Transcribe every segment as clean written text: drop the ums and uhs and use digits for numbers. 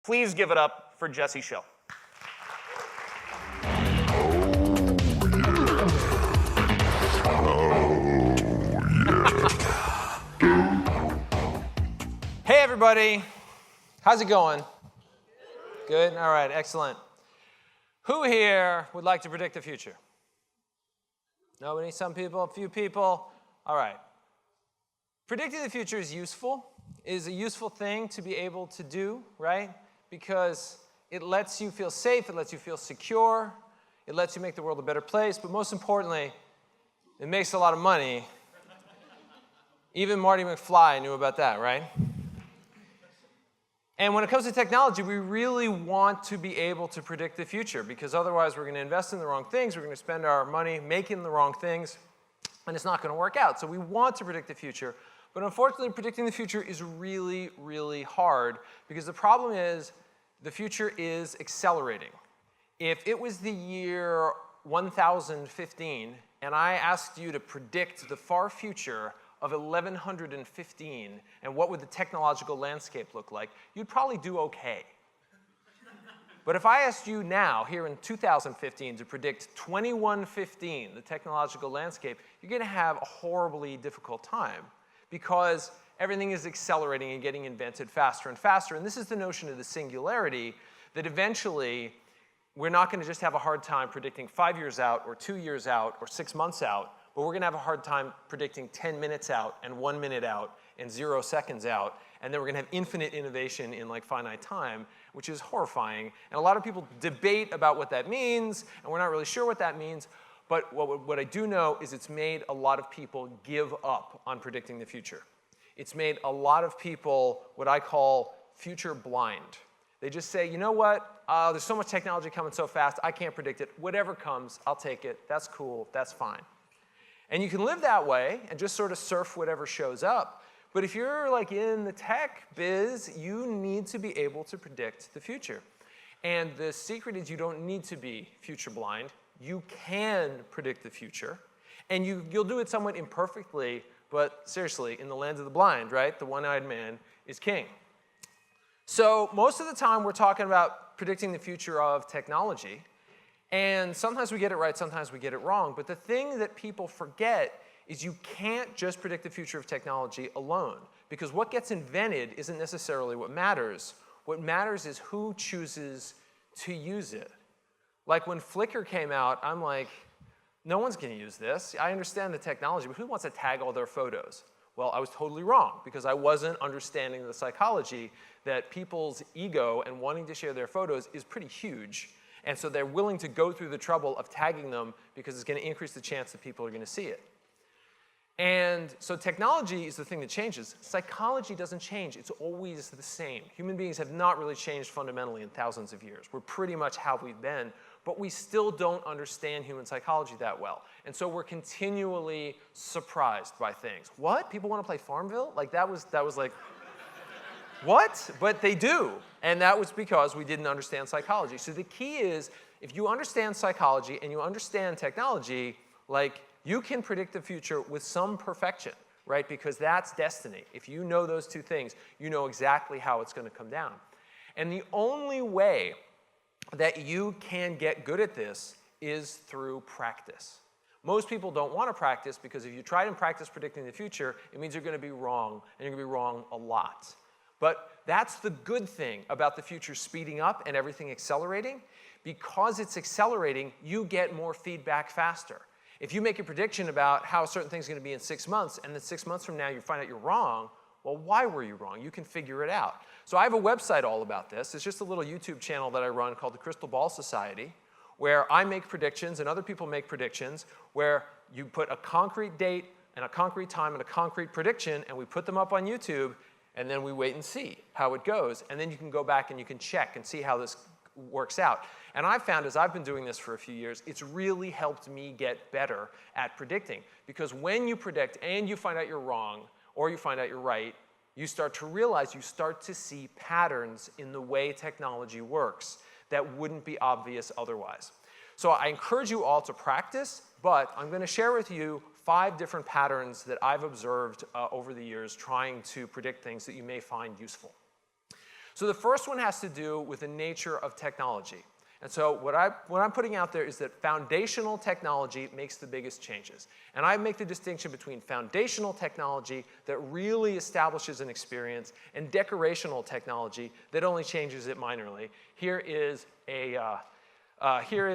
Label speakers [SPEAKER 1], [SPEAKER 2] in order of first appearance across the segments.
[SPEAKER 1] Please give it up for Jesse Schell.
[SPEAKER 2] Hey everybody, how's it going? Good? All right, excellent. Who here would like to predict the future? Nobody? Some people? A few people? All right. Predicting the future is useful. It is a useful thing to be able to do, right? Because it lets you feel safe, it lets you feel secure, it lets you make the world a better place, but most importantly, it makes a lot of money. Even Marty McFly knew about that, right? And when it comes to technology, we really want to be able to predict the future, because otherwise we're going to invest in the wrong things, we're going to spend our money making the wrong things, and it's not going to work out. So we want to predict the future, but unfortunately predicting the future is really, really hard, because the problem is the future is accelerating. If it was the year 1015 and I asked you to predict the far future of 1115 and what would the technological landscape look like, you'd probably do okay. But if I asked you now, here in 2015, to predict 2115, the technological landscape, you're going to have a horribly difficult time, because everything is accelerating and getting invented faster and faster. And this is the notion of the singularity, that eventually we're not going to just have a hard time predicting 5 years out or 2 years out or 6 months out, but we're going to have a hard time predicting 10 minutes out and 1 minute out and 0 seconds out. And then we're going to have infinite innovation in like finite time, which is horrifying. And a lot of people debate about what that means, and we're not really sure what that means. But what I do know is it's made a lot of people give up on predicting the future. It's made a lot of people what I call future blind. They just say, you know what, there's so much technology coming so fast, I can't predict it. Whatever comes, I'll take it. That's cool. That's fine. And you can live that way and just sort of surf whatever shows up. But if you're like in the tech biz, you need to be able to predict the future. And the secret is you don't need to be future blind. You can predict the future. And you'll do it somewhat imperfectly, but seriously, in the land of the blind, right? The one-eyed man is king. So most of the time we're talking about predicting the future of technology. And sometimes we get it right, sometimes we get it wrong. But the thing that people forget is you can't just predict the future of technology alone. Because what gets invented isn't necessarily what matters. What matters is who chooses to use it. Like when Flickr came out, I'm like, no one's going to use this. I understand the technology, but who wants to tag all their photos? Well, I was totally wrong, because I wasn't understanding the psychology that people's ego and wanting to share their photos is pretty huge. And so they're willing to go through the trouble of tagging them because it's going to increase the chance that people are going to see it. And so technology is the thing that changes. Psychology doesn't change. It's always the same. Human beings have not really changed fundamentally in thousands of years. We're pretty much how we've been, but we still don't understand human psychology that well. And so we're continually surprised by things. What? People want to play Farmville? Like that was like, what? But they do. And that was because we didn't understand psychology. So the key is, if you understand psychology and you understand technology, like you can predict the future with some perfection, right? Because that's destiny. If you know those two things, you know exactly how it's going to come down. And the only way that you can get good at this is through practice. Most people don't want to practice, because if you try and practice predicting the future, it means you're going to be wrong, and you're going to be wrong a lot. But that's the good thing about the future speeding up and everything accelerating. Because it's accelerating, you get more feedback faster. If you make a prediction about how a certain thing's going to be in 6 months, and then 6 months from now you find out you're wrong, well, why were you wrong? You can figure it out. So I have a website all about this. It's just a little YouTube channel that I run called the Crystal Ball Society, where I make predictions and other people make predictions, where you put a concrete date and a concrete time and a concrete prediction, and we put them up on YouTube, and then we wait and see how it goes. And then you can go back and you can check and see how this works out. And I've found, as I've been doing this for a few years, it's really helped me get better at predicting. Because when you predict and you find out you're wrong, or you find out you're right, you start to realize, you start to see patterns in the way technology works that wouldn't be obvious otherwise. So I encourage you all to practice, but I'm going to share with you 5 different patterns that I've observed over the years trying to predict things that you may find useful. So So the first one has to do with the nature of technology. And so what I'm putting out there is that foundational technology makes the biggest changes. And I make the distinction between foundational technology that really establishes an experience and decorational technology that only changes it minorly. Here is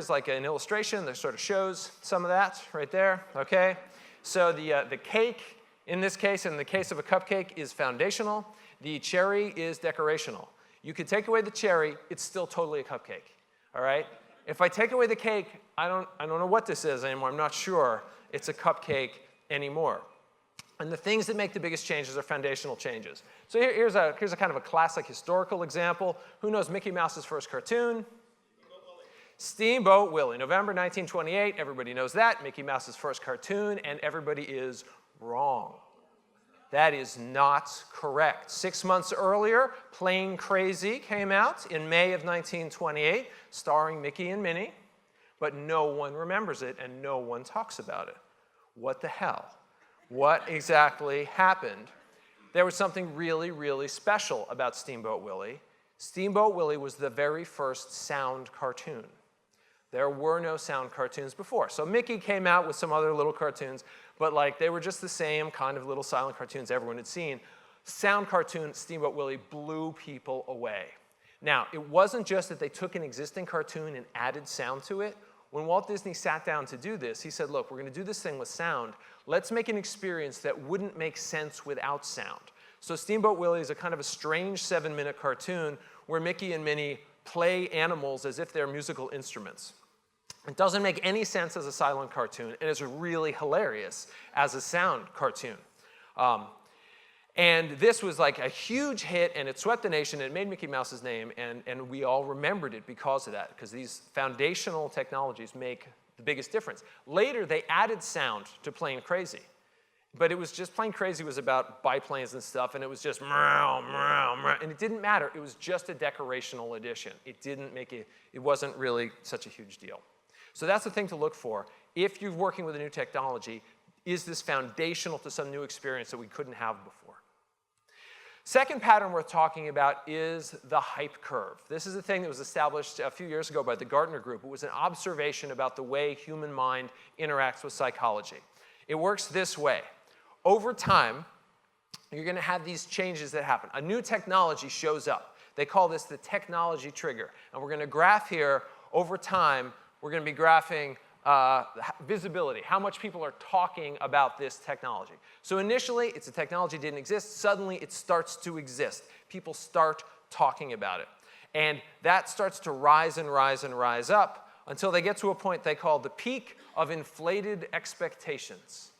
[SPEAKER 2] like an illustration that sort of shows some of that right there, okay? So the cake, in this case, in the case of a cupcake, is foundational. The cherry is decorational. You could take away the cherry, it's still totally a cupcake. All right? If I take away the cake, I don't know what this is anymore. I'm not sure it's a cupcake anymore. And the things that make the biggest changes are foundational changes. So here's a kind of a classic historical example. Who knows Mickey Mouse's first cartoon? Steamboat Willie. November 1928. Everybody knows that. Mickey Mouse's first cartoon, and everybody is wrong. That is not correct. 6 months earlier, Plain Crazy came out in May of 1928, starring Mickey and Minnie, but no one remembers it and no one talks about it. What the hell? What exactly happened? There was something really, really special about Steamboat Willie. Steamboat Willie was the very first sound cartoon. There were no sound cartoons before. So Mickey came out with some other little cartoons, but like they were just the same kind of little silent cartoons everyone had seen. Sound cartoon, Steamboat Willie, blew people away. Now, it wasn't just that they took an existing cartoon and added sound to it. When Walt Disney sat down to do this, he said, look, we're going to do this thing with sound. Let's make an experience that wouldn't make sense without sound. So Steamboat Willie is a kind of a strange 7-minute cartoon where Mickey and Minnie play animals as if they're musical instruments. It doesn't make any sense as a silent cartoon, and it's really hilarious as a sound cartoon. And this was like a huge hit, and it swept the nation, and it made Mickey Mouse's name, and we all remembered it because of that, because these foundational technologies make the biggest difference. Later, they added sound to Plain Crazy. But it was just Plain Crazy was about biplanes and stuff, and it was just meow, meow, meow, and it didn't matter. It was just a decorational addition. It wasn't really such a huge deal. So that's the thing to look for. If you're working with a new technology, is this foundational to some new experience that we couldn't have before? Second pattern worth talking about is the hype curve. This is a thing that was established a few years ago by the Gartner Group. It was an observation about the way human mind interacts with psychology. It works this way. Over time, you're going to have these changes that happen. A new technology shows up. They call this the technology trigger. And we're going to graph here over time. We're going to be graphing visibility, how much people are talking about this technology. So initially, it's a technology that didn't exist. Suddenly, it starts to exist. People start talking about it. And that starts to rise and rise and rise up until they get to a point they call the peak of inflated expectations.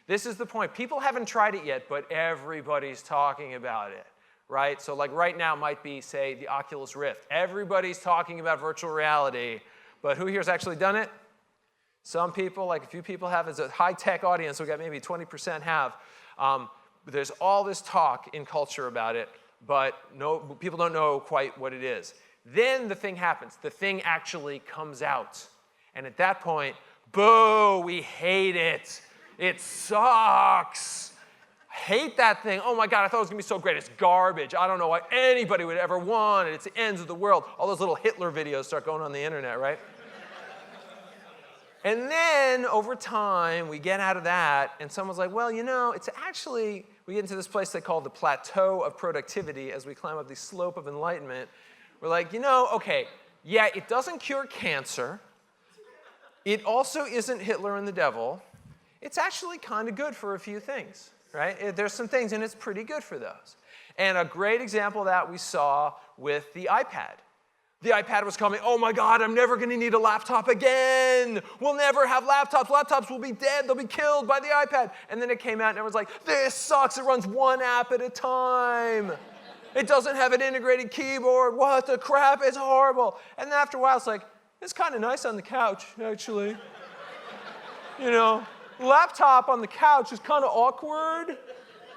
[SPEAKER 2] This is the point. People haven't tried it yet, but everybody's talking about it, right? So like right now might be, say, the Oculus Rift. Everybody's talking about virtual reality, but who here's actually done it? Some people, like a few people have. It's a high-tech audience, so we got maybe 20% have. There's all this talk in culture about it, but people don't know quite what it is. Then the thing happens. The thing actually comes out. And at that point, boo, we hate it. It sucks. Hate that thing. Oh my God, I thought it was going to be so great. It's garbage. I don't know why anybody would ever want it. It's the ends of the world. All those little Hitler videos start going on the internet, right? And then, over time, we get out of that, and someone's like, well, you know, it's actually, we get into this place they call the plateau of productivity as we climb up the slope of enlightenment. We're like, you know, okay, yeah, it doesn't cure cancer. It also isn't Hitler and the devil. It's actually kind of good for a few things, right? There's some things, and it's pretty good for those. And a great example of that we saw with the iPad. The iPad was coming, oh my God, I'm never going to need a laptop again. We'll never have laptops. Laptops will be dead. They'll be killed by the iPad. And then it came out and everyone's like, this sucks. It runs one app at a time. It doesn't have an integrated keyboard. What the crap? It's horrible. And then after a while, it's like, it's kind of nice on the couch, actually. You know, laptop on the couch is kind of awkward,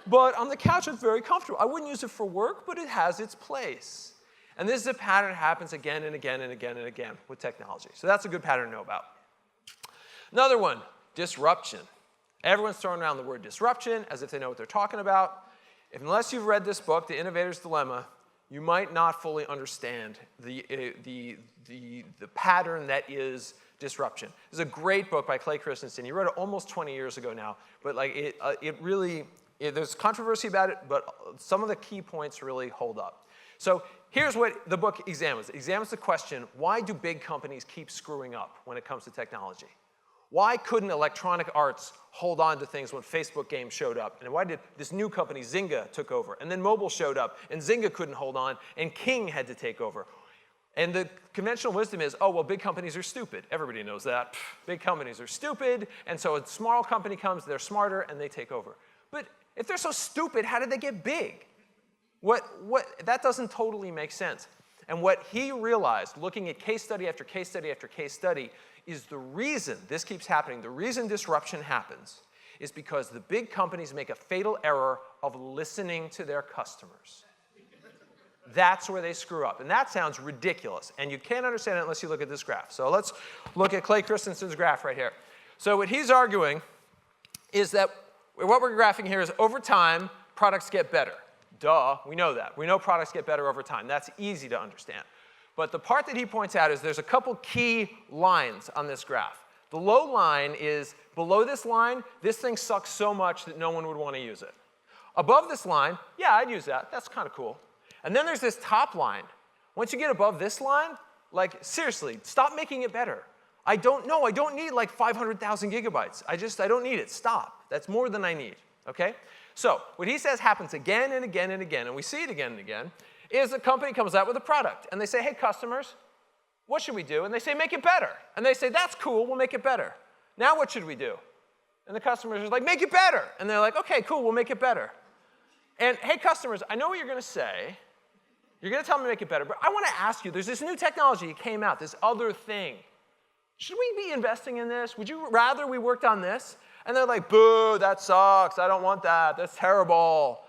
[SPEAKER 2] but on the couch it's very comfortable. I wouldn't use it for work, but it has its place. And this is a pattern that happens again and again and again and again with technology. So that's a good pattern to know about. Another one, disruption. Everyone's throwing around the word disruption as if they know what they're talking about. Unless you've read this book, The Innovator's Dilemma, you might not fully understand the pattern that is disruption. There's a great book by Clay Christensen. He wrote it almost 20 years ago now, but like it really, there's controversy about it, but some of the key points really hold up. So here's what the book examines. It examines the question, why do big companies keep screwing up when it comes to technology? Why couldn't Electronic Arts hold on to things when Facebook games showed up? And why did this new company, Zynga, took over? And then mobile showed up, and Zynga couldn't hold on, and King had to take over. And the conventional wisdom is, oh, well, big companies are stupid. Everybody knows that. Big companies are stupid, and so a small company comes, they're smarter, and they take over. But if they're so stupid, how did they get big? That doesn't totally make sense. And what he realized, looking at case study after case study after case study, is the reason this keeps happening, the reason disruption happens, is because the big companies make a fatal error of listening to their customers. That's where they screw up. And that sounds ridiculous. And you can't understand it unless you look at this graph. So let's look at Clay Christensen's graph right here. So what he's arguing is that what we're graphing here is over time, products get better. Duh, we know that. We know products get better over time. That's easy to understand. But the part that he points out is there's a couple key lines on this graph. The low line is below this line, this thing sucks so much that no one would want to use it. Above this line, yeah, I'd use that. That's kind of cool. And then there's this top line. Once you get above this line, like, seriously, stop making it better. I don't need like 500,000 gigabytes. I don't need it. Stop. That's more than I need, okay? So what he says happens again and again and again, and we see it again and again, is a company comes out with a product, and they say, hey, customers, what should we do? And they say, make it better. And they say, that's cool, we'll make it better. Now what should we do? And the customers are like, make it better. And they're like, okay, cool, we'll make it better. And hey, customers, I know what you're going to say. You're going to tell me to make it better, but I want to ask you, there's this new technology that came out, this other thing. Should we be investing in this? Would you rather we worked on this? And they're like, boo, that sucks. I don't want that. That's terrible.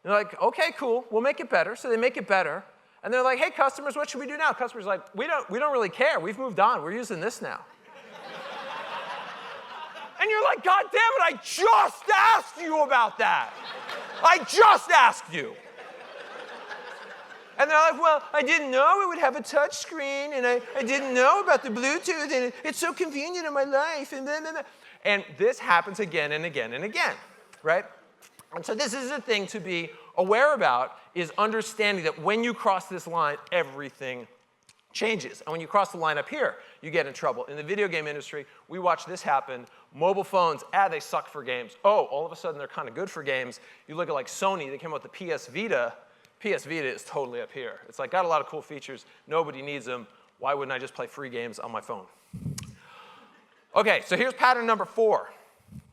[SPEAKER 2] And they're like, okay, cool. We'll make it better. So they make it better. And they're like, hey, customers, what should we do now? Customers are like, we don't really care. We've moved on. We're using this now. And you're like, God damn it, I just asked you about that. I just asked you. And they're like, well, I didn't know it would have a touch screen, and I didn't know about the Bluetooth, and it's so convenient in my life, and blah, blah, blah. And this happens again and again and again, right? And so this is a thing to be aware about, is understanding that when you cross this line, everything changes. And when you cross the line up here, you get in trouble. In the video game industry, we watch this happen. Mobile phones, they suck for games. Oh, all of a sudden they're kind of good for games. You look at like Sony, they came out with the PS Vita. PS Vita is totally up here. It's like got a lot of cool features. Nobody needs them. Why wouldn't I just play free games on my phone? Okay, so here's pattern number 4.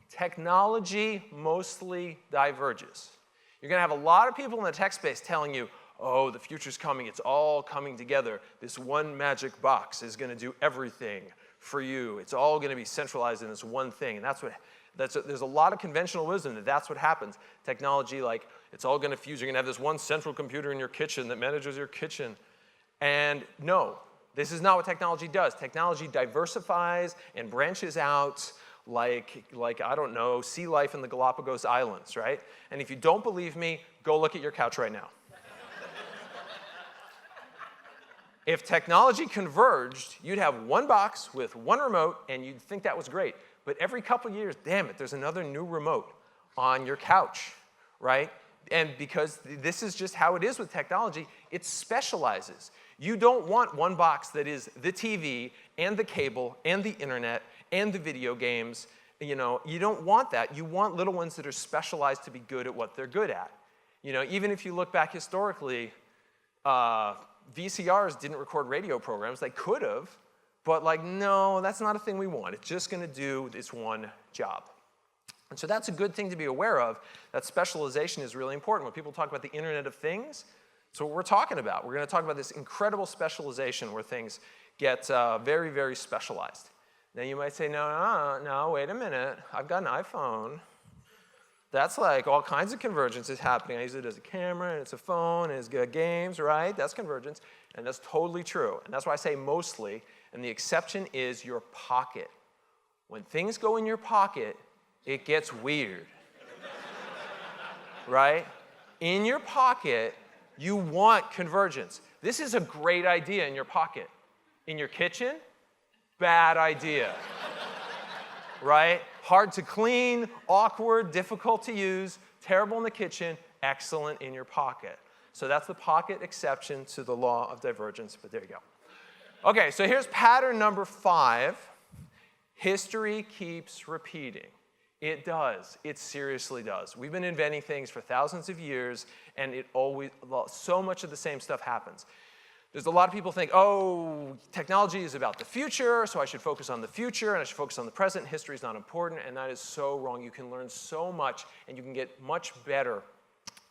[SPEAKER 2] Technology mostly diverges. You're going to have a lot of people in the tech space telling you, oh, the future's coming. It's all coming together. This one magic box is going to do everything for you. It's all going to be centralized in this one thing. And there's a lot of conventional wisdom that that's what happens. Technology, like, it's all going to fuse. You're going to have this one central computer in your kitchen that manages your kitchen. And no, this is not what technology does. Technology diversifies and branches out like I don't know, sea life in the Galapagos Islands, right? And if you don't believe me, go look at your couch right now. If technology converged, you'd have one box with one remote, and you'd think that was great. But every couple years, damn it, there's another new remote on your couch, right? And because this is just how it is with technology, it specializes. You don't want one box that is the TV and the cable and the internet and the video games. You know, you don't want that. You want little ones that are specialized to be good at what they're good at. You know, even if you look back historically, VCRs didn't record radio programs. They could have, but like, no, that's not a thing we want. It's just going to do this one job. And so that's a good thing to be aware of. That specialization is really important. When people talk about the Internet of Things, that's what we're talking about. We're going to talk about this incredible specialization where things get very, very specialized. Now you might say, no, wait a minute. I've got an iPhone. That's like all kinds of convergence is happening. I use it as a camera, and it's a phone, and it's got games, right? That's convergence, and that's totally true. And that's why I say mostly, and the exception is your pocket. When things go in your pocket, it gets weird, right? In your pocket, You want convergence. This is a great idea in your pocket. In your kitchen, bad idea. Right? Hard to clean, awkward, difficult to use, terrible in the kitchen, excellent in your pocket. So that's the pocket exception to the law of divergence, but there you go. Okay, so here's pattern number 5. History keeps repeating. It does. It seriously does. We've been inventing things for thousands of years, and so much of the same stuff happens. There's a lot of people think, oh, technology is about the future, so I should focus on the future, and I should focus on the present. History is not important, and that is so wrong. You can learn so much, and you can get much better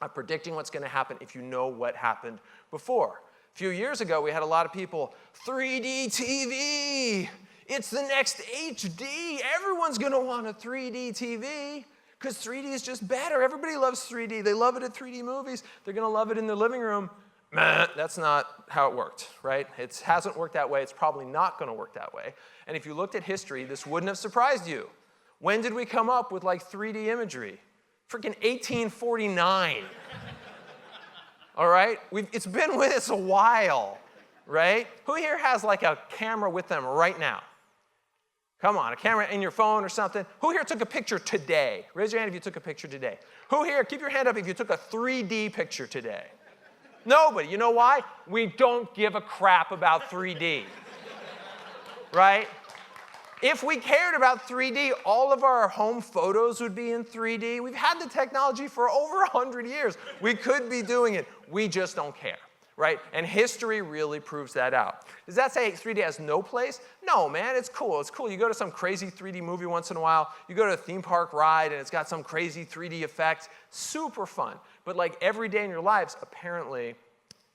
[SPEAKER 2] at predicting what's going to happen if you know what happened before. A few years ago, we had a lot of people, 3D TV, it's the next HD. Everyone's going to want a 3D TV because 3D is just better. Everybody loves 3D. They love it at 3D movies. They're going to love it in their living room. That's not how it worked, right? It hasn't worked that way. It's probably not going to work that way. And if you looked at history, this wouldn't have surprised you. When did we come up with like 3D imagery? Freaking 1849. All right? It's been with us a while, right? Who here has like a camera with them right now? Come on, a camera in your phone or something. Who here took a picture today? Raise your hand if you took a picture today. Who here, keep your hand up if you took a 3D picture today. Nobody. You know why? We don't give a crap about 3D. Right? If we cared about 3D, all of our home photos would be in 3D. We've had the technology for over 100 years. We could be doing it. We just don't care. Right? And history really proves that out. Does that say 3D has no place? No, man, it's cool. It's cool. You go to some crazy 3D movie once in a while. You go to a theme park ride, and it's got some crazy 3D effect. Super fun. But like every day in your lives, apparently,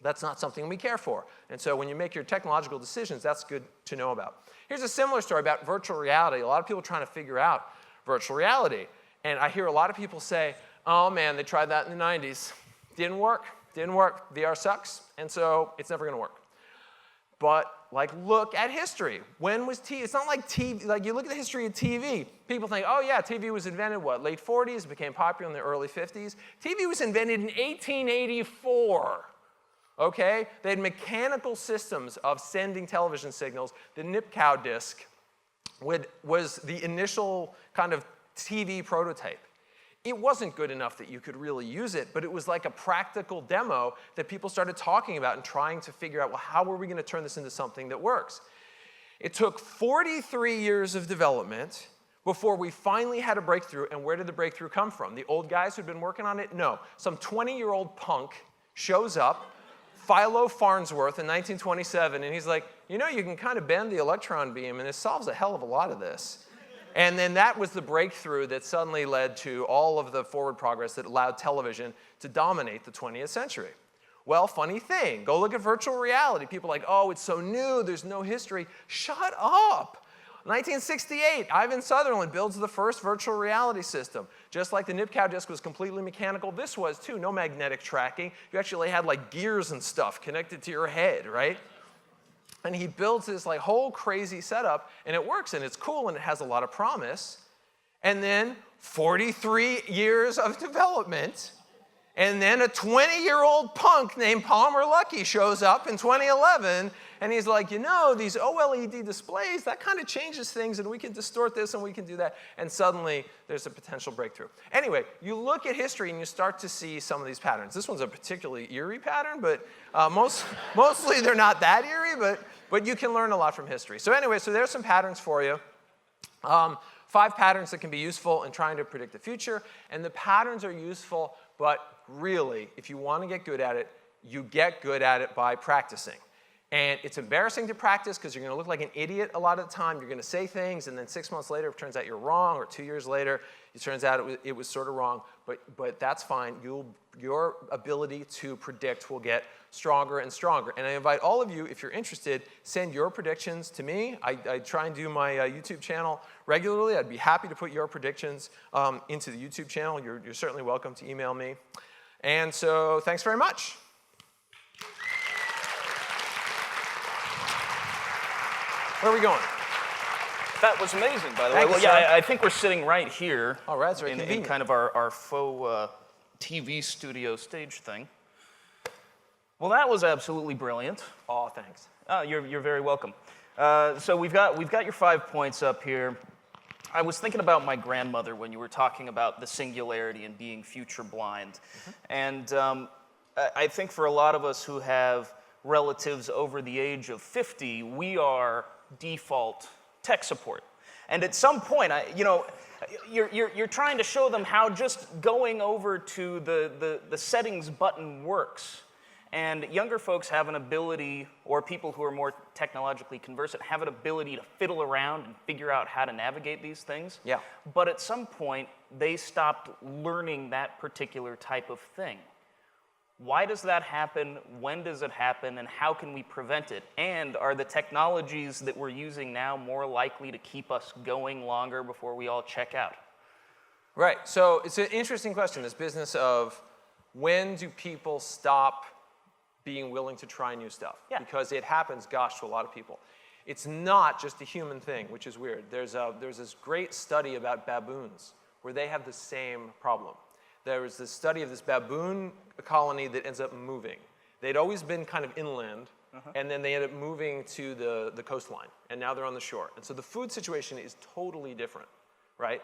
[SPEAKER 2] that's not something we care for. And so when you make your technological decisions, that's good to know about. Here's a similar story about virtual reality. A lot of people are trying to figure out virtual reality. And I hear a lot of people say, oh, man, they tried that in the 90s. Didn't work. Didn't work. VR sucks, and so it's never going to work. But like, look at history. When was TV? It's not like TV. Like, you look at the history of TV. People think, oh yeah, TV was invented what? Late 40s. It became popular in the early 50s. TV was invented in 1884. Okay, they had mechanical systems of sending television signals. The Nipkow disc was the initial kind of TV prototype. It wasn't good enough that you could really use it, but it was like a practical demo that people started talking about and trying to figure out, well, how are we going to turn this into something that works? It took 43 years of development before we finally had a breakthrough, and where did the breakthrough come from? The old guys who'd been working on it? No. Some 20-year-old punk shows up, Philo Farnsworth in 1927, and he's like, you know, you can kind of bend the electron beam, and it solves a hell of a lot of this. And then that was the breakthrough that suddenly led to all of the forward progress that allowed television to dominate the 20th century. Well, funny thing, go look at virtual reality. People are like, oh, it's so new, there's no history. Shut up. 1968, Ivan Sutherland builds the first virtual reality system. Just like the Nipkow disc was completely mechanical, this was too, no magnetic tracking. You actually had like gears and stuff connected to your head, right? And he builds this like whole crazy setup, and it works, and it's cool, and it has a lot of promise. And then 43 years of development, and then a 20-year-old punk named Palmer Luckey shows up in 2011, and he's like, you know, these OLED displays, that kind of changes things, and we can distort this, and we can do that, and suddenly there's a potential breakthrough. Anyway, you look at history, and you start to see some of these patterns. This one's a particularly eerie pattern, but mostly they're not that eerie, but you can learn a lot from history. So anyway, so there's some patterns for you. 5 patterns that can be useful in trying to predict the future, and the patterns are useful, but really, if you want to get good at it, you get good at it by practicing. And it's embarrassing to practice because you're going to look like an idiot a lot of the time. You're going to say things, and then 6 months later, it turns out you're wrong, or 2 years later, it turns out it was sort of wrong. But that's fine. Your ability to predict will get stronger and stronger. And I invite all of you, if you're interested, send your predictions to me. I try and do my YouTube channel regularly. I'd be happy to put your predictions into the YouTube channel. You're certainly welcome to email me. And so thanks very much. Where are we going?
[SPEAKER 1] That was amazing, by the way.
[SPEAKER 2] Thank
[SPEAKER 1] Well,
[SPEAKER 2] you,
[SPEAKER 1] yeah,
[SPEAKER 2] sir.
[SPEAKER 1] I think we're sitting right here.
[SPEAKER 2] All right, that's very
[SPEAKER 1] in
[SPEAKER 2] convenient.
[SPEAKER 1] kind of our faux TV studio stage thing. Well, that was absolutely brilliant.
[SPEAKER 2] Oh, thanks.
[SPEAKER 1] You're very welcome. So we've got your 5 points up here. I was thinking about my grandmother when you were talking about the singularity and being future blind. And I think for a lot of us who have relatives over the age of 50, we are default tech support. And at some point, you're trying to show them how just going over to the settings button works. And younger folks have an ability, or people who are more technologically conversant, have an ability to fiddle around and figure out how to navigate these things.
[SPEAKER 2] Yeah.
[SPEAKER 1] But at some point, they stopped learning that particular type of thing. Why does that happen? When does it happen? And how can we prevent it? And are the technologies that we're using now more likely to keep us going longer before we all check out?
[SPEAKER 2] Right. So it's an interesting question, this business of when do people stop being willing to try new stuff?
[SPEAKER 1] Yeah.
[SPEAKER 2] Because it happens, gosh, to a lot of people. It's not just a human thing, which is weird. There's this great study about baboons where they have the same problem. There was this study of this baboon colony that ends up moving. They'd always been kind of inland, and then they ended up moving to the coastline, and now they're on the shore. And so the food situation is totally different, right?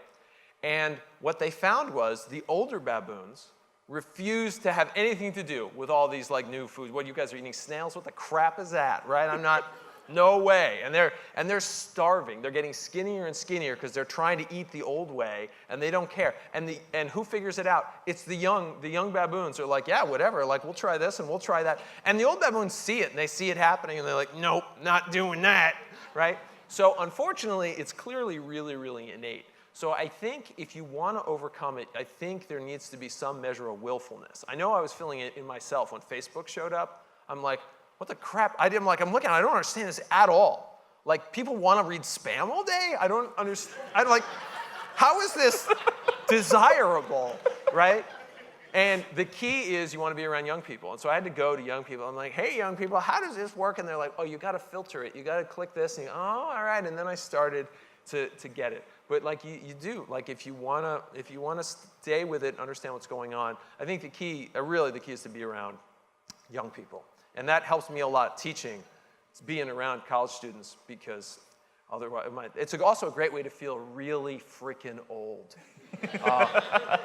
[SPEAKER 2] And what they found was the older baboons refused to have anything to do with all these like new foods. What, you guys are eating snails? What the crap is that, right? I'm not, no way. And they're starving. They're getting skinnier and skinnier because they're trying to eat the old way, and they don't care. And who figures it out? It's the young baboons are like, yeah, whatever. Like, we'll try this and we'll try that. And the old baboons see it, and they see it happening, and they're like, nope, not doing that, right? So unfortunately, it's clearly really, really innate. So I think if you want to overcome it, I think there needs to be some measure of willfulness. I know I was feeling it in myself when Facebook showed up. I'm like, what the crap? I'm looking, I don't understand this at all. Like, people want to read spam all day? I don't understand. I'm like, how is this desirable, right? And the key is you want to be around young people. And so I had to go to young people. I'm like, hey, young people, how does this work? And they're like, oh, you got to filter it. You got to click this. And you go, oh, all right. And then I started to get it. But like you do, like if you wanna stay with it and understand what's going on, I think the key, really the key is to be around young people. And that helps me a lot teaching, being around college students, because otherwise, it's also a great way to feel really freaking old.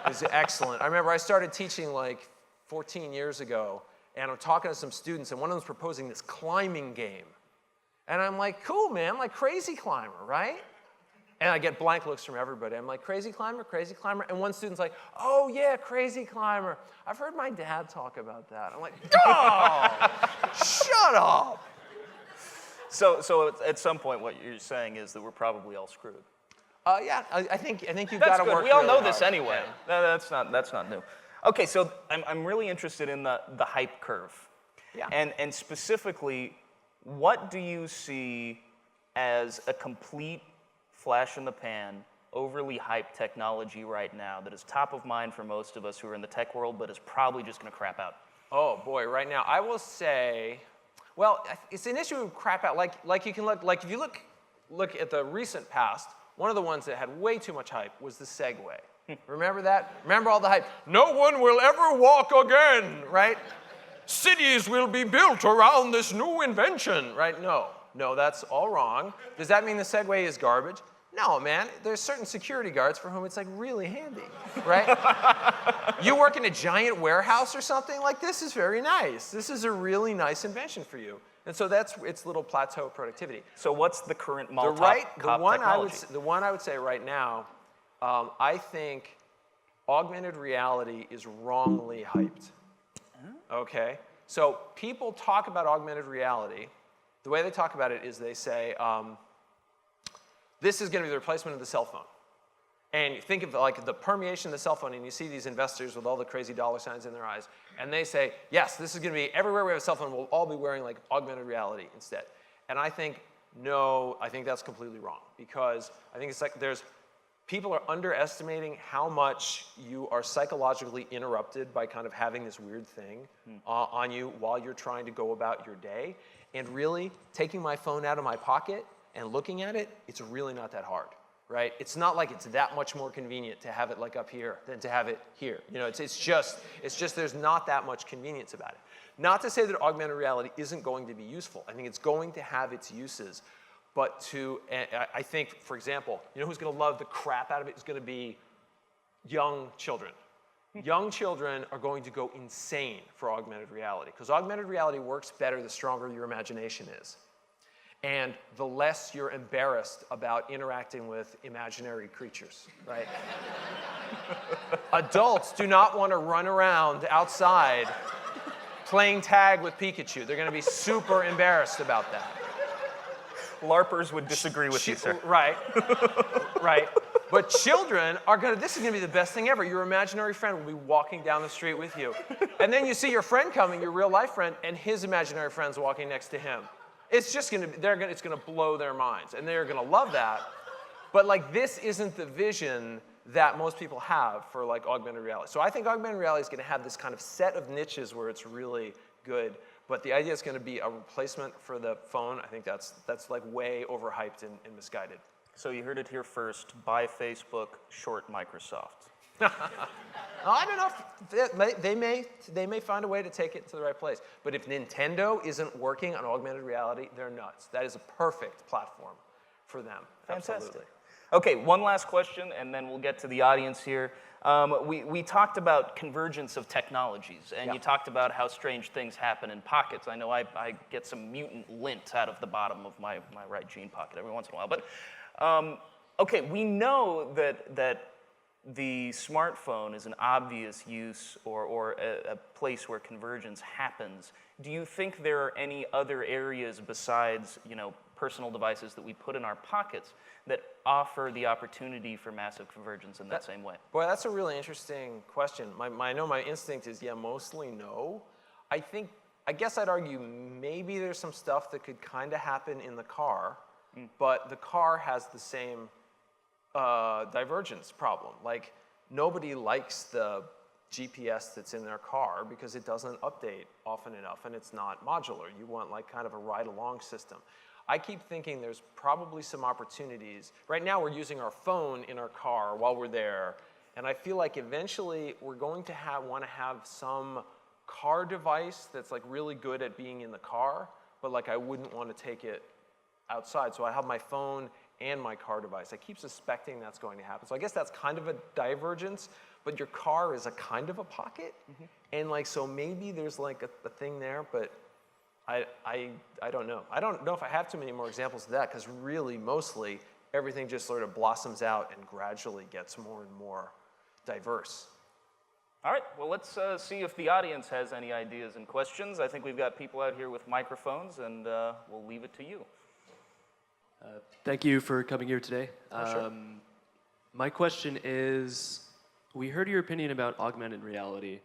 [SPEAKER 2] It's excellent. I remember I started teaching like 14 years ago, and I'm talking to some students, and one of them's proposing this climbing game. And I'm like, cool, man, like Crazy Climber, right? And I get blank looks from everybody. I'm like, Crazy Climber, Crazy Climber? And one student's like, oh yeah, Crazy Climber. I've heard my dad talk about that. I'm like, oh, shut up.
[SPEAKER 1] So at some point, what you're saying is that we're probably all screwed.
[SPEAKER 2] Yeah, I think you've got to work.
[SPEAKER 1] We all
[SPEAKER 2] really
[SPEAKER 1] know this
[SPEAKER 2] hard.
[SPEAKER 1] anyway.
[SPEAKER 2] Yeah.
[SPEAKER 1] That's not new. Okay, so I'm really interested in the hype curve.
[SPEAKER 2] Yeah.
[SPEAKER 1] And specifically, what do you see as a complete flash in the pan, overly hyped technology right now that is top of mind for most of us who are in the tech world, but is probably just going to crap out?
[SPEAKER 2] Oh boy, right now I will say, well, it's an issue of crap out. Like you can look, if you look at the recent past, one of the ones that had way too much hype was the Segway. Remember that? Remember all the hype? No one will ever walk again, right? Cities will be built around this new invention, right? No, that's all wrong. Does that mean the Segway is garbage? No, man. There's certain security guards for whom it's like really handy, right? You work in a giant warehouse or something, like this is very nice. This is a really nice invention for you. And so that's its little plateau of productivity.
[SPEAKER 1] So what's the current
[SPEAKER 2] The one I would say right now, I think augmented reality is wrongly hyped. Okay? So people talk about augmented reality. The way they talk about it is they say, this is going to be the replacement of the cell phone. And you think of like the permeation of the cell phone, and you see these investors with all the crazy dollar signs in their eyes, and they say, yes, this is going to be everywhere we have a cell phone, we'll all be wearing like augmented reality instead. And I think, no, I think that's completely wrong, because I think it's like people are underestimating how much you are psychologically interrupted by kind of having this weird thing on you while you're trying to go about your day. And really, taking my phone out of my pocket and looking at it, it's really not that hard, right? It's not like it's that much more convenient to have it like up here than to have it here. You know, it's just there's not that much convenience about it. Not to say that augmented reality isn't going to be useful. I think it's going to have its uses. But I think, for example, you know who's going to love the crap out of it is going to be young children. Young children are going to go insane for augmented reality because augmented reality works better the stronger your imagination is. And the less you're embarrassed about interacting with imaginary creatures, right? Adults do not want to run around outside playing tag with Pikachu. They're going to be super embarrassed about that.
[SPEAKER 1] LARPers would disagree with you, sir.
[SPEAKER 2] Right, right. But children are going to, this is going to be the best thing ever. Your imaginary friend will be walking down the street with you. And then you see your friend coming, your real life friend, and his imaginary friend's walking next to him. It's just going to, it's going to blow their minds. And they're going to love that. But like, this isn't the vision that most people have for like augmented reality. So I think augmented reality is going to have this kind of set of niches where it's really good. But the idea is going to be a replacement for the phone. I think that's like way overhyped and misguided.
[SPEAKER 1] So you heard it here first. Buy Facebook, short Microsoft.
[SPEAKER 2] I don't know if they may find a way to take it to the right place. But if Nintendo isn't working on augmented reality, they're nuts. That is a perfect platform for them.
[SPEAKER 1] Fantastic.
[SPEAKER 2] Absolutely.
[SPEAKER 1] Okay, one last question, and then we'll get to the audience here. We talked about convergence of technologies, and you talked about how strange things happen in pockets. I know I get some mutant lint out of the bottom of my right jean pocket every once in a while. But okay, we know that the smartphone is an obvious use or a place where convergence happens. Do you think there are any other areas besides, personal devices that we put in our pockets that offer the opportunity for massive convergence in that same way?
[SPEAKER 2] Boy, that's a really interesting question. I know my instinct is, mostly no. I guess I'd argue maybe there's some stuff that could kind of happen in the car, but the car has the same divergence problem. Like, nobody likes the GPS that's in their car because it doesn't update often enough and it's not modular. You want like kind of a ride-along system. I keep thinking there's probably some opportunities. Right now we're using our phone in our car while we're there, and I feel like eventually we're going to want to have some car device that's like really good at being in the car, but like I wouldn't want to take it outside. So I have my phone and my car device. I keep suspecting that's going to happen. So I guess that's kind of a divergence, but your car is a kind of a pocket. And like, so maybe there's like a thing there, but I don't know. I don't know if I have too many more examples of that, because really, mostly, everything just sort of blossoms out and gradually gets more and more diverse.
[SPEAKER 1] All right, well, let's see if the audience has any ideas and questions. I think we've got people out here with microphones, and we'll leave it to you.
[SPEAKER 3] Thank you for coming here today.
[SPEAKER 2] Sure.
[SPEAKER 3] My question is, we heard your opinion about augmented reality.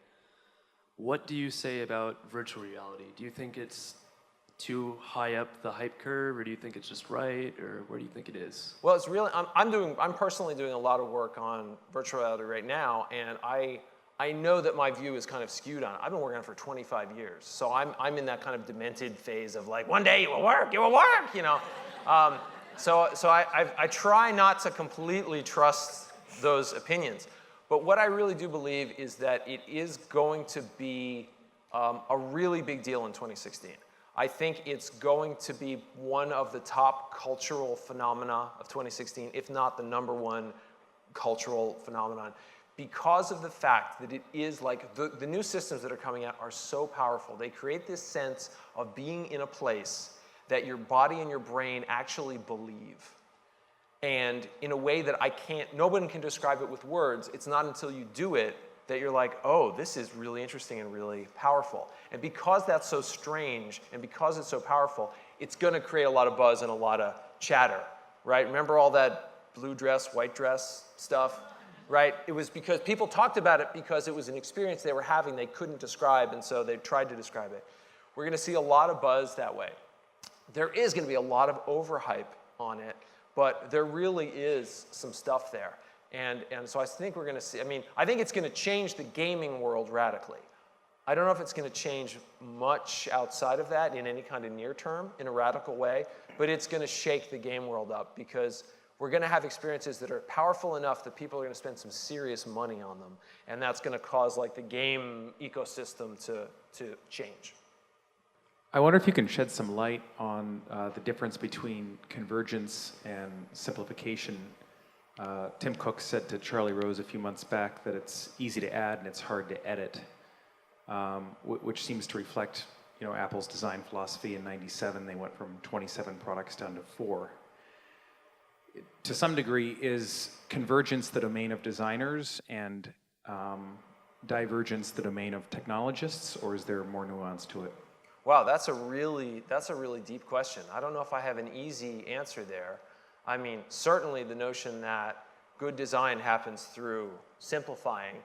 [SPEAKER 3] What do you say about virtual reality? Do you think it's too high up the hype curve, or do you think it's just right, or where do you think it is?
[SPEAKER 2] Well, it's really, I'm personally doing a lot of work on virtual reality right now, and I know that my view is kind of skewed on it. I've been working on it for 25 years, so I'm in that kind of demented phase of like, one day it will work, So I try not to completely trust those opinions. But what I really do believe is that it is going to be a really big deal in 2016. I think it's going to be one of the top cultural phenomena of 2016, if not the #1 cultural phenomenon, because of the fact that it is like the new systems that are coming out are so powerful. They create this sense of being in a place that your body and your brain actually believe. And in a way that no one can describe it with words. It's not until you do it that you're like, oh, this is really interesting and really powerful. And because that's so strange, and because it's so powerful, it's gonna create a lot of buzz and a lot of chatter, right? Remember all that blue dress, white dress stuff, right? It was because people talked about it because it was an experience they were having they couldn't describe, and so they tried to describe it. We're gonna see a lot of buzz that way. There is gonna be a lot of overhype on it, but there really is some stuff there. And so I think we're going to see, I think it's going to change the gaming world radically. I don't know if it's going to change much outside of that in any kind of near term in a radical way, but it's going to shake the game world up because we're going to have experiences that are powerful enough that people are going to spend some serious money on them. And that's going to cause like the game ecosystem to change.
[SPEAKER 4] I wonder if you can shed some light on the difference between convergence and simplification. Tim Cook said to Charlie Rose a few months back that it's easy to add and it's hard to edit, which seems to reflect, Apple's design philosophy. In '97, they went from 27 products down to 4. To some degree, is convergence the domain of designers and divergence the domain of technologists, or is there more nuance to it?
[SPEAKER 2] Wow, that's a really deep question. I don't know if I have an easy answer there. I mean, certainly the notion that good design happens through simplifying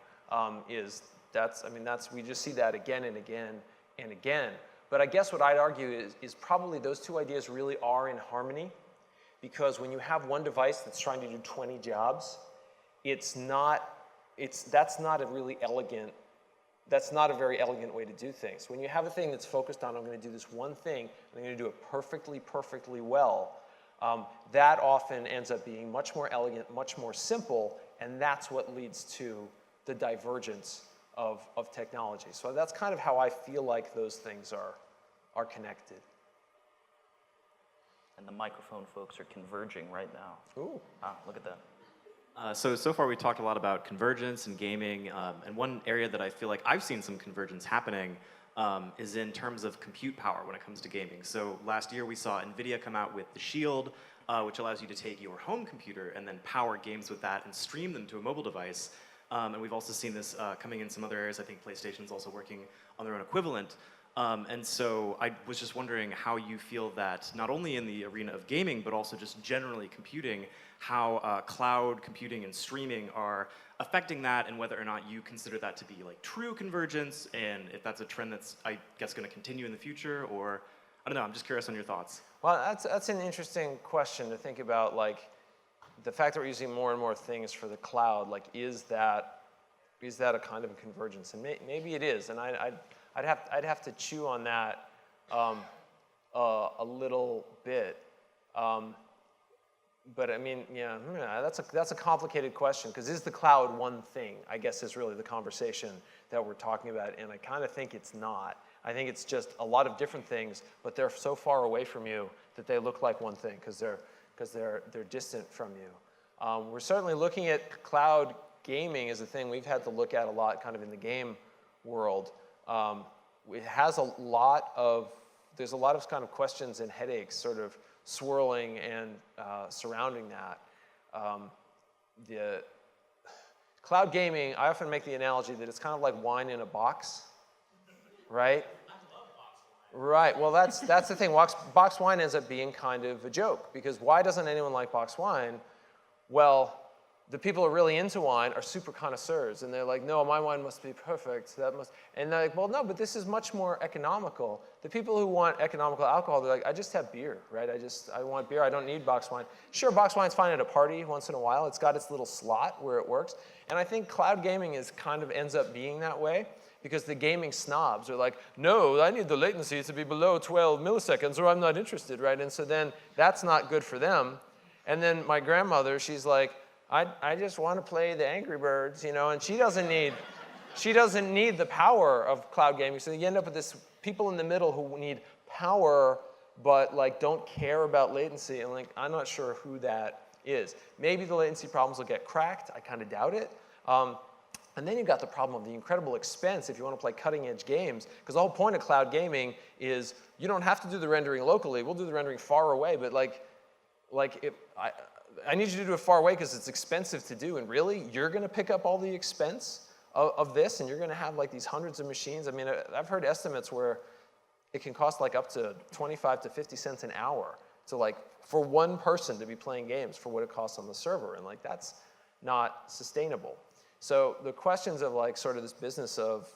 [SPEAKER 2] we just see that again and again and again. But I guess what I'd argue is probably those two ideas really are in harmony, because when you have one device that's trying to do 20 jobs, that's not a very elegant way to do things. When you have a thing that's focused on, I'm going to do this one thing, and I'm going to do it perfectly well, that often ends up being much more elegant, much more simple, and that's what leads to the divergence of technology. So that's kind of how I feel like those things are connected.
[SPEAKER 1] And the microphone folks are converging right now.
[SPEAKER 2] Ooh.
[SPEAKER 1] Ah, look at that.
[SPEAKER 5] So far we talked a lot about convergence and gaming, and one area that I feel like I've seen some convergence happening is in terms of compute power when it comes to gaming. So last year we saw NVIDIA come out with the Shield, which allows you to take your home computer and then power games with that and stream them to a mobile device. And we've also seen this coming in some other areas. I think PlayStation's also working on their own equivalent. And so I was just wondering how you feel that, not only in the arena of gaming, but also just generally computing, how cloud computing and streaming are affecting that, and whether or not you consider that to be like true convergence, and if that's a trend that's, I guess, going to continue in the future, or, I don't know, I'm just curious on your thoughts.
[SPEAKER 2] Well, that's an interesting question to think about, like, the fact that we're using more and more things for the cloud, like, is that a kind of convergence? And maybe it is, and I'd have to chew on that a little bit. But I mean, yeah, that's a complicated question, because is the cloud one thing, I guess, is really the conversation that we're talking about, and I kind of think it's not. I think it's just a lot of different things, but they're so far away from you that they look like one thing, because they're distant from you. We're certainly looking at cloud gaming as a thing we've had to look at a lot, kind of in the game world. It has there's a lot of kind of questions and headaches sort of swirling and surrounding that. The cloud gaming, I often make the analogy that it's kind of like wine in a box, right? I love box wine. Right, well that's the thing. Box wine ends up being kind of a joke, because why doesn't anyone like box wine? Well, the people who are really into wine are super connoisseurs, and they're like, no, my wine must be perfect. And they're like, well, no, but this is much more economical. The people who want economical alcohol, they're like, I just have beer, right? I want beer. I don't need box wine. Sure, box wine's fine at a party once in a while. It's got its little slot where it works. And I think cloud gaming ends up being that way, because the gaming snobs are like, no, I need the latency to be below 12 milliseconds, or I'm not interested, right? And so then that's not good for them. And then my grandmother, she's like, I just want to play the Angry Birds, and she doesn't need the power of cloud gaming. So you end up with this people in the middle who need power, but like don't care about latency, and like I'm not sure who that is. Maybe the latency problems will get cracked. I kind of doubt it. And then you've got the problem of the incredible expense if you want to play cutting-edge games, because the whole point of cloud gaming is you don't have to do the rendering locally. We'll do the rendering far away, but I need you to do it far away because it's expensive to do, and really, you're going to pick up all the expense of this, and you're going to have like these hundreds of machines. I mean, I've heard estimates where it can cost like up to 25 to 50 cents an hour to like for one person to be playing games for what it costs on the server, and like that's not sustainable. So the questions of like sort of this business of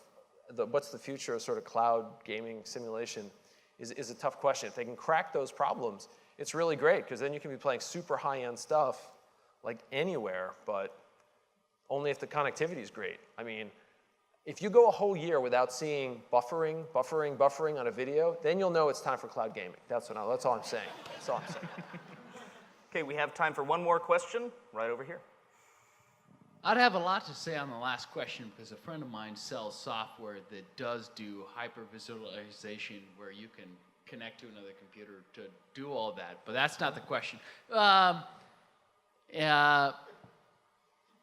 [SPEAKER 2] what's the future of sort of cloud gaming simulation is a tough question. If they can crack those problems, it's really great, because then you can be playing super high-end stuff like anywhere, but only if the connectivity is great. I mean, if you go a whole year without seeing buffering on a video, then you'll know it's time for cloud gaming. That's all I'm saying. That's all I'm saying.
[SPEAKER 1] Okay, we have time for one more question right over here.
[SPEAKER 6] I'd have a lot to say on the last question because a friend of mine sells software that does do hypervisualization where you can connect to another computer to do all that, but that's not the question. I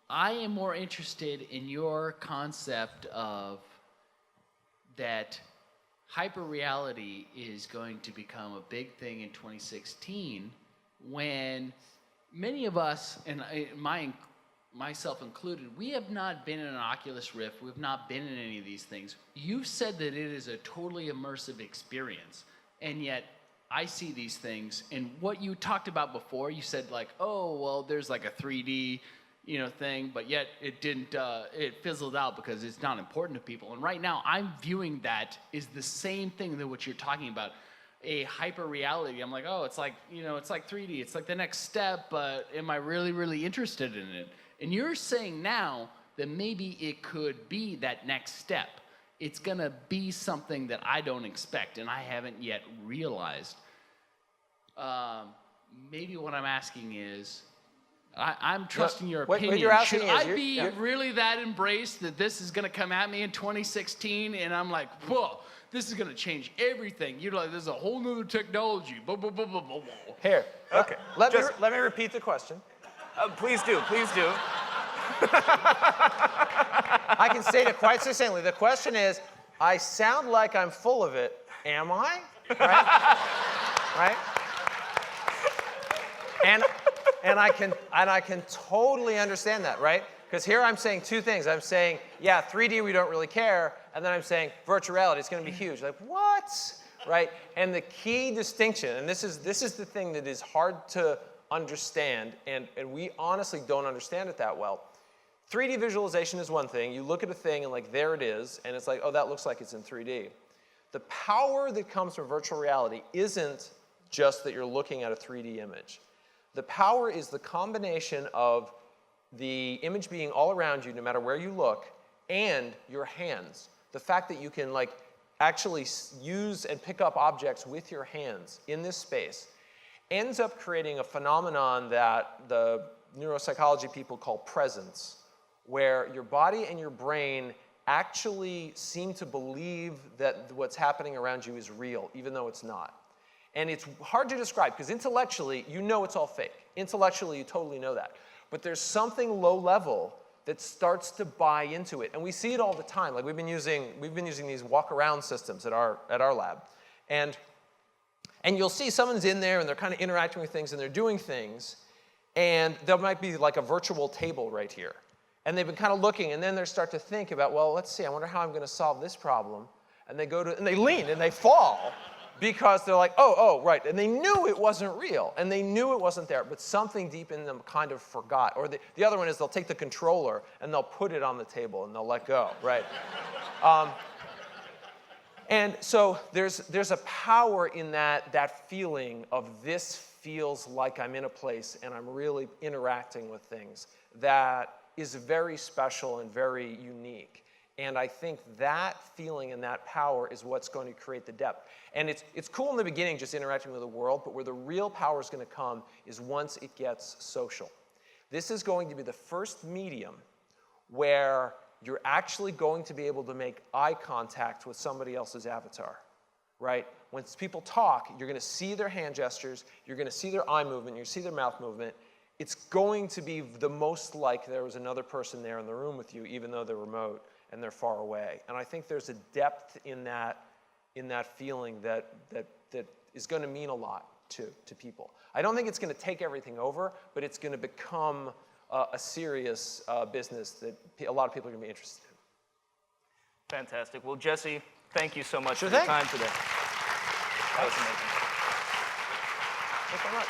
[SPEAKER 6] am more interested in your concept of that hyperreality is going to become a big thing in 2016 when many of us, and myself included, we have not been in an Oculus Rift, we've not been in any of these things. You've said that it is a totally immersive experience, and yet I see these things, and what you talked about before, you said like, oh, well, there's like a 3D, thing, but yet it didn't, it fizzled out because it's not important to people. And right now, I'm viewing that is the same thing that what you're talking about, a hyper reality. I'm like, oh, it's like, it's like 3D. It's like the next step, but am I really, really interested in it? And you're saying now that maybe it could be that next step. It's gonna be something that I don't expect and I haven't yet realized. Maybe what I'm asking is, I'm trusting your opinion.
[SPEAKER 2] What you're asking
[SPEAKER 6] Should
[SPEAKER 2] is,
[SPEAKER 6] I be really that embraced that this is going to come at me in 2016 and I'm like, whoa, this is going to change everything. You're like, there's a whole new technology. Blah, blah, blah, blah, blah.
[SPEAKER 2] Here.
[SPEAKER 1] Okay.
[SPEAKER 2] Let me repeat the question.
[SPEAKER 1] Please do.
[SPEAKER 2] I can state it quite succinctly. The question is, I sound like I'm full of it. Am I? Right? Right? And I can totally understand that, right? Because here I'm saying two things. I'm saying, yeah, 3D we don't really care, and then I'm saying virtual reality, it's going to be huge. Like, what? Right? And the key distinction, and this is the thing that is hard to understand, and we honestly don't understand it that well. 3D visualization is one thing. You look at a thing and like, there it is, and it's like, oh, that looks like it's in 3D. The power that comes from virtual reality isn't just that you're looking at a 3D image. The power is the combination of the image being all around you, no matter where you look, and your hands. The fact that you can like actually use and pick up objects with your hands in this space ends up creating a phenomenon that the neuropsychology people call presence, where your body and your brain actually seem to believe that what's happening around you is real, even though it's not. And it's hard to describe, because intellectually, you know it's all fake. Intellectually, you totally know that. But there's something low level that starts to buy into it. And we see it all the time. Like we've been using these walk-around systems at our lab. And you'll see someone's in there, and they're kind of interacting with things, and they're doing things. And there might be like a virtual table right here. And they've been kind of looking, and then they start to think about, well, let's see, I wonder how I'm going to solve this problem. And they lean, and they fall. Because they're like, oh, right. And they knew it wasn't real. And they knew it wasn't there. But something deep in them kind of forgot. Or the other one is they'll take the controller and they'll put it on the table and they'll let go, right? And so there's a power in that feeling of this feels like I'm in a place and I'm really interacting with things that is very special and very unique. And I think that feeling and that power is what's going to create the depth. And it's cool in the beginning just interacting with the world, but where the real power is going to come is once it gets social. This is going to be the first medium where you're actually going to be able to make eye contact with somebody else's avatar, right? When people talk, you're going to see their hand gestures, you're going to see their eye movement, you're going to see their mouth movement. It's going to be the most like there was another person there in the room with you, even though they're remote and they're far away. And I think there's a depth in that feeling that is going to mean a lot to people. I don't think it's going to take everything over, but it's going to become a serious business that a lot of people are going to be interested in.
[SPEAKER 1] Fantastic. Well, Jesse, thank you so much
[SPEAKER 2] Sure
[SPEAKER 1] for your
[SPEAKER 2] thing.
[SPEAKER 1] time today. That was amazing.
[SPEAKER 2] Thanks so much.